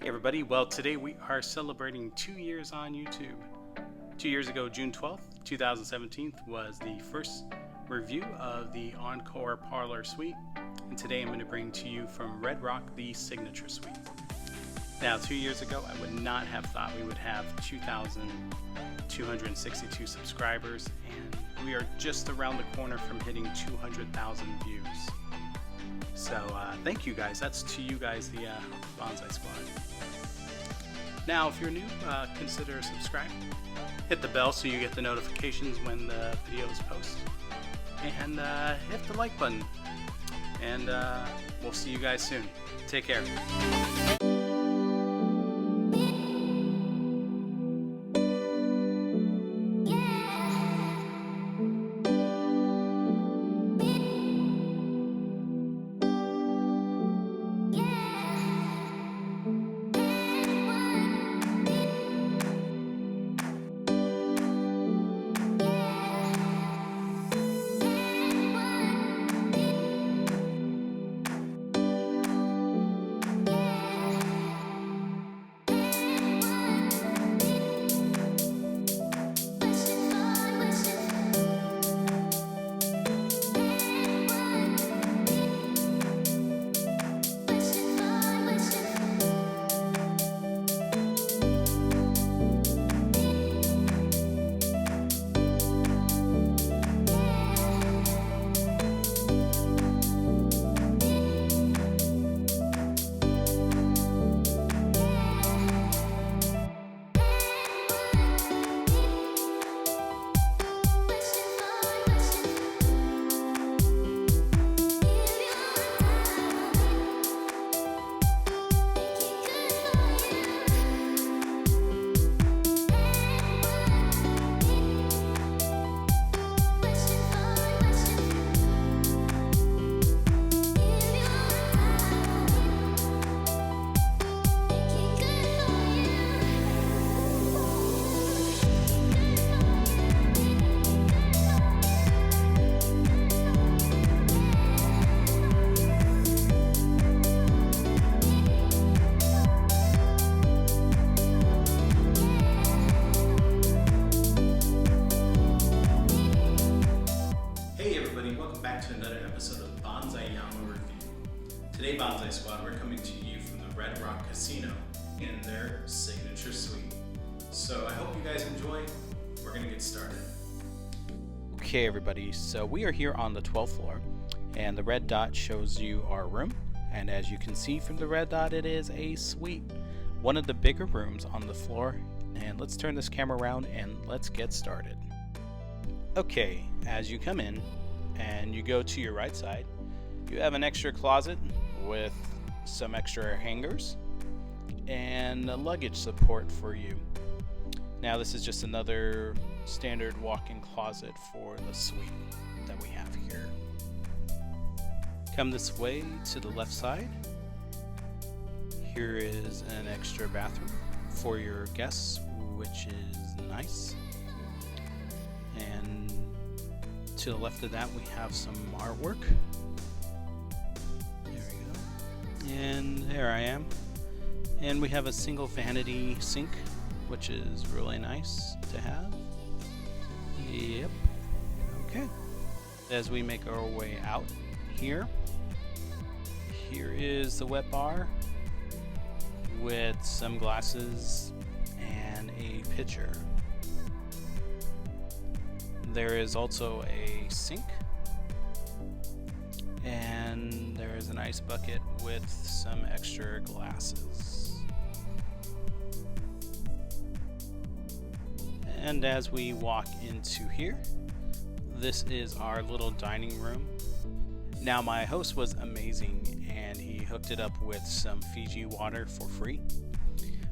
Hey everybody, well today we are celebrating 2 years on YouTube. 2 years ago, June 12th, 2017 was the first review of the Encore Parlor Suite, and today I'm going to bring to you from Red Rock the Signature Suite. Now 2 years ago I would not have thought we would have 2,262 subscribers, and we are just around the corner from hitting 200,000 views. So thank you guys. That's to you guys, the Bonsai Squad. Now, if you're new, consider subscribing. Hit the bell so you get the notifications when the videos post. And hit the like button. And we'll see you guys soon. Take care. To another episode of Bonsai Yama Review. Today, Bonsai Squad, we're coming to you from the Red Rock Casino in their signature suite. So I hope you guys enjoy. We're going to get started. Okay, everybody, so we are here on the 12th floor, and the red dot shows you our room. And as you can see from the red dot, it is a suite, one of the bigger rooms on the floor. And let's turn this camera around and let's get started. Okay, as you come in, and you go to your right side, you have an extra closet with some extra hangers and a luggage support for you. Now this is just another standard walk-in closet for the suite that we have here. Come this way to the left side. Here is an extra bathroom for your guests, which is nice. And to the left of that, we have some artwork. There we go. And there I am. And we have a single vanity sink, which is really nice to have. Yep. Okay. As we make our way out here, here is the wet bar with some glasses and a pitcher. There is also a sink, and there is an ice bucket with some extra glasses. And as we walk into here, this is our little dining room. Now my host was amazing, and he hooked it up with some Fiji water for free.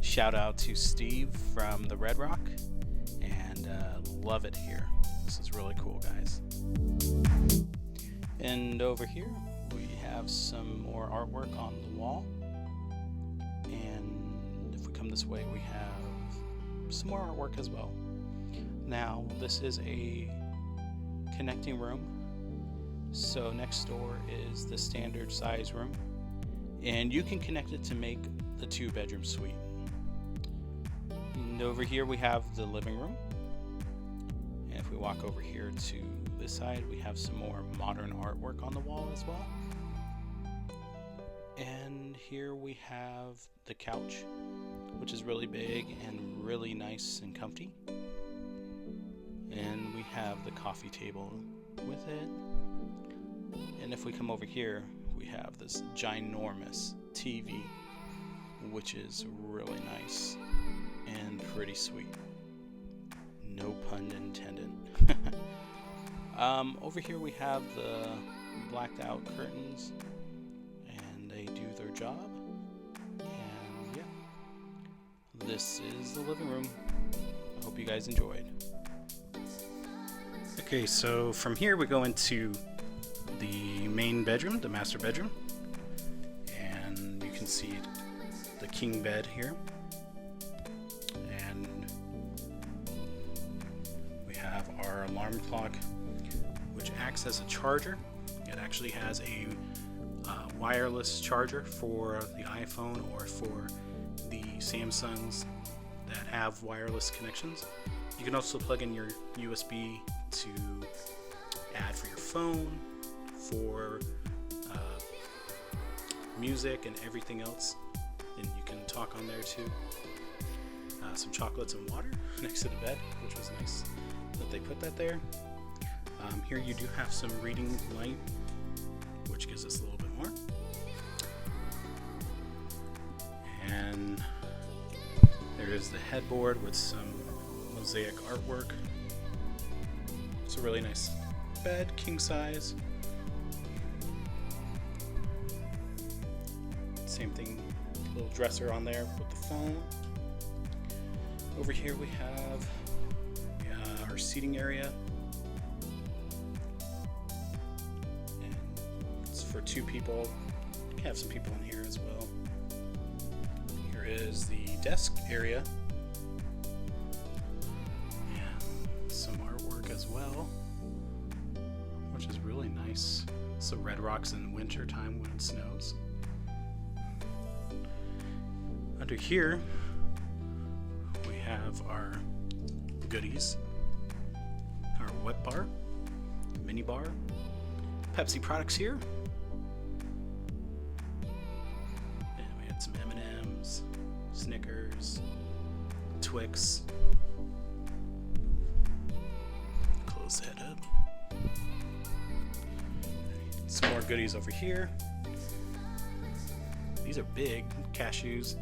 Shout out to Steve from the Red Rock, and love it here. This is really cool, guys. And over here we have some more artwork on the wall, and if we come this way we have some more artwork as well. Now this is a connecting room, so next door is the standard size room, and you can connect it to make the 2-bedroom suite. And over here we have the living room. And if we walk over here to this side, we have some more modern artwork on the wall as well. And here we have the couch, which is really big and really nice and comfy. And we have the coffee table with it. And if we come over here, we have this ginormous TV, which is really nice and pretty sweet. No pun intended. Over here we have the blacked out curtains, and they do their job. And yeah, this is the living room. I hope you guys enjoyed. Okay, so from here we go into the main bedroom, the master bedroom, and you can see the king bed here, and we have our alarm clock, which acts as a charger. It actually has a wireless charger for the iPhone or for the Samsungs that have wireless connections. You can also plug in your USB to add for your phone, for music and everything else, and you can talk on there too. Some chocolates and water next to the bed, which was nice that they put that there. Here you do have some reading light, which gives us a little bit more. And there is the headboard with some mosaic artwork. It's a really nice bed, king size. Same thing, little dresser on there with the phone. Over here we have our seating area. And it's for 2 people. You can have some people in here as well. Here is the desk area. And some artwork as well, which is really nice. So red rocks in winter time when it snows. Under here, we have our goodies, our wet bar, mini bar, Pepsi products here, and we had some M&Ms, Snickers, Twix. Close that up. Some more goodies over here. These are big cashews.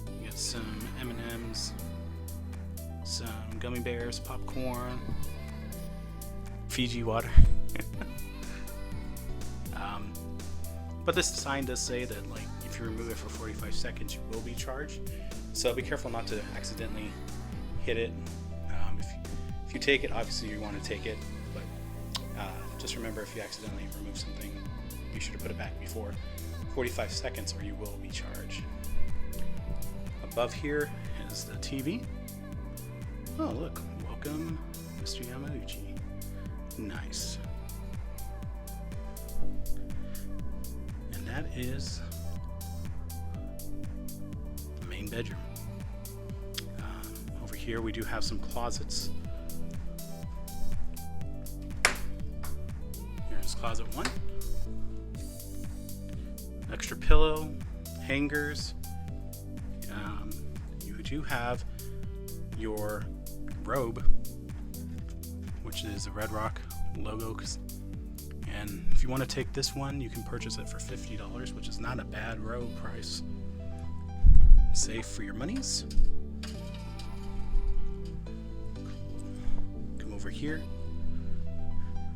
You get some M&Ms, some gummy bears, popcorn, Fiji water. But this sign does say that, like, if you remove it for 45 seconds, you will be charged. So be careful not to accidentally hit it. If you take it, obviously you want to take it, but just remember, if you accidentally remove something, you should have put it back before 45 seconds or you will be charged. Above here is the TV. Oh, look, welcome, Mr. Yamauchi. Nice. And that is the main bedroom. Over here we do have some closets. Here's closet 1. Extra pillow, hangers. You do have your robe, which is a Red Rock logo. And if you want to take this one, you can purchase it for $50, which is not a bad robe price. Save for your monies. Come over here.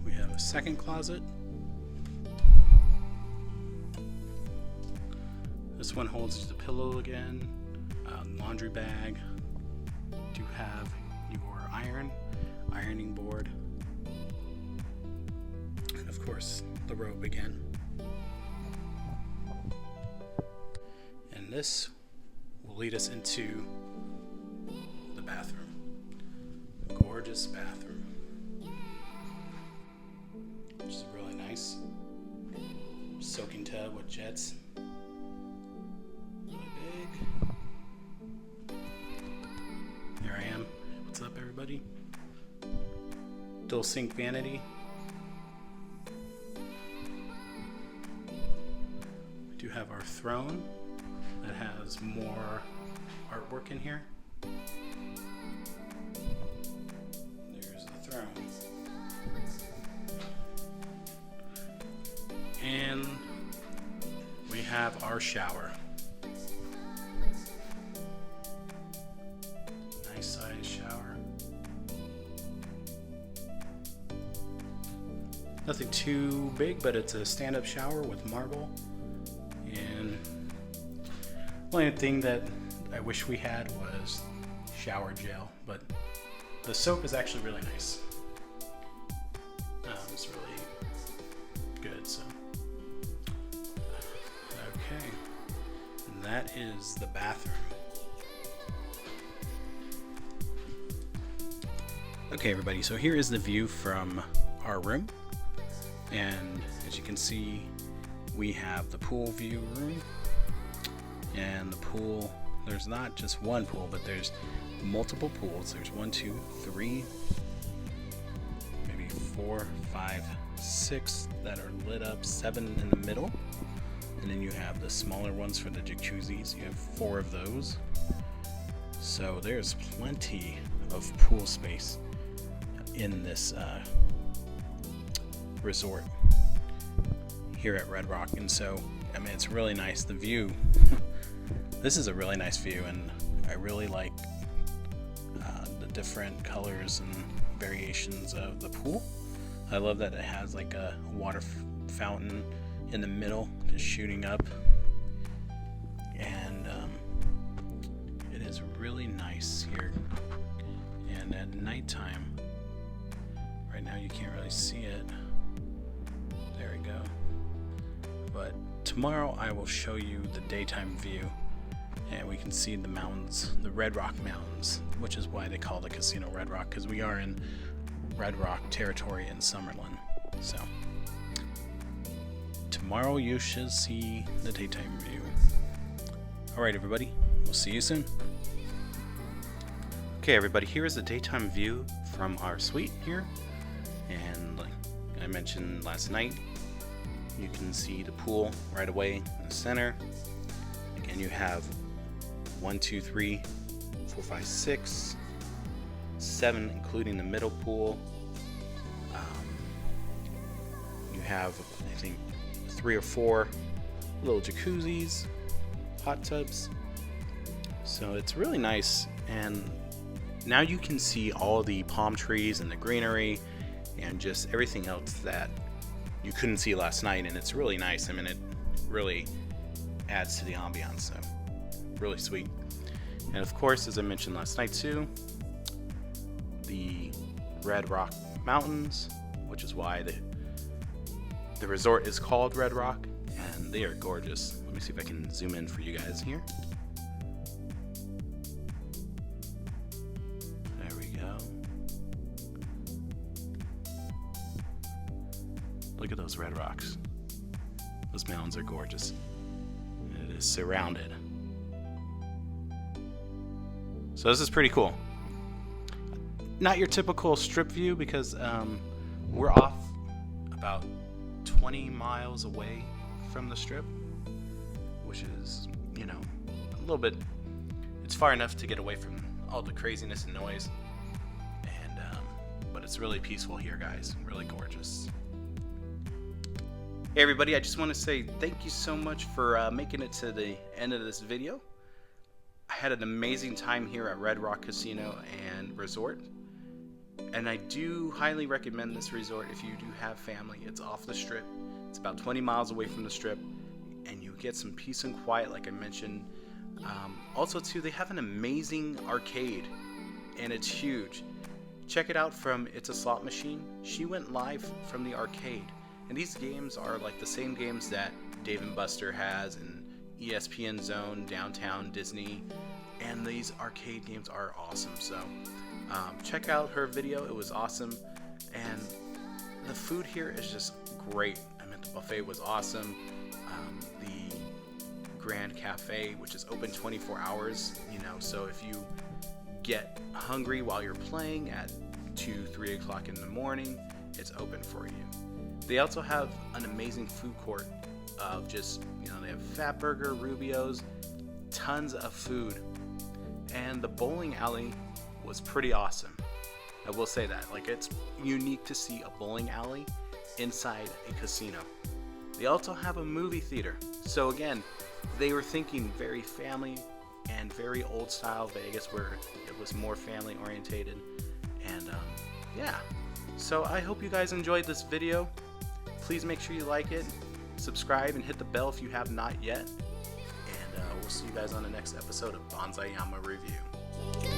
We have a second closet. This one holds the pillow again, laundry bag. Do have your ironing board, and of course the robe again. And this will lead us into the bathroom. Gorgeous bathroom, which is really nice. Soaking tub with jets. Really big. everybody. Dual sink vanity. We do have our throne that has more artwork in here. There's the throne. And we have our shower. Nice size shower. Nothing too big, but it's a stand-up shower with marble. And the only thing that I wish we had was shower gel, but the soap is actually really nice. It's really good, so. Okay, and that is the bathroom. Okay, everybody, so here is the view from our room. And as you can see, we have the pool view room. And the pool, there's not just one pool, but there's multiple pools. There's 1, 2, 3, maybe 4, 5, 6 that are lit up, 7 in the middle. And then you have the smaller ones for the jacuzzis. You have 4 of those. So there's plenty of pool space in this resort here at Red Rock. And so, I mean, it's really nice. The view, this is a really nice view, and I really like the different colors and variations of the pool. I love that it has like a water fountain in the middle just shooting up, and it is really nice here. And at nighttime, right now you can't really see it, there we go, but tomorrow I will show you the daytime view, and we can see the mountains, the Red Rock Mountains, which is why they call the casino Red Rock, because we are in Red Rock territory in Summerlin. So tomorrow you should see the daytime view. Alright everybody, we'll see you soon. Okay everybody, here is the daytime view from our suite here. And like I mentioned last night, you can see the pool right away in the center. Again, you have 1, 2, 3, 4, 5, 6, 7, including the middle pool. You have, I think, 3 or 4 little jacuzzis, hot tubs. So it's really nice, and now you can see all the palm trees and the greenery and just everything else that you couldn't see last night, and it's really nice. I mean, it really adds to the ambiance, so really sweet. And of course, as I mentioned last night too, the Red Rock Mountains, which is why the resort is called Red Rock, and they are gorgeous. Let me see if I can zoom in for you guys here. There we go. Look at those red rocks. Those mountains are gorgeous. It is surrounded. So this is pretty cool. Not your typical strip view, because we're off about 20 miles away from the strip, which is, you know, a little bit, it's far enough to get away from all the craziness and noise, and but it's really peaceful here, guys. Really gorgeous. Hey everybody, I just want to say thank you so much for making it to the end of this video. I had an amazing time here at Red Rock Casino and Resort, and I do highly recommend this resort if you do have family. It's off the strip. It's about 20 miles away from the strip, and you get some peace and quiet, like I mentioned. Also too, they have an amazing arcade, and it's huge. Check it out from It's a Slot Machine. She went live from the arcade, and these games are like the same games that Dave & Buster has, and ESPN Zone, Downtown Disney, and these arcade games are awesome. So check out her video. It was awesome, and the food here is just great. I mean, the buffet was awesome. The Grand Cafe, which is open 24 hours, you know, so if you get hungry while you're playing at 2-3 o'clock in the morning, it's open for you. They also have an amazing food court of just, they have Fat Burger, Rubio's, tons of food. And the bowling alley was pretty awesome. I will say that. It's unique to see a bowling alley inside a casino. They also have a movie theater. So again, they were thinking very family and very old style Vegas, where it was more family orientated. And yeah. So I hope you guys enjoyed this video. Please make sure you like it, subscribe, and hit the bell if you have not yet. And we'll see you guys on the next episode of Bonsai Yama Review.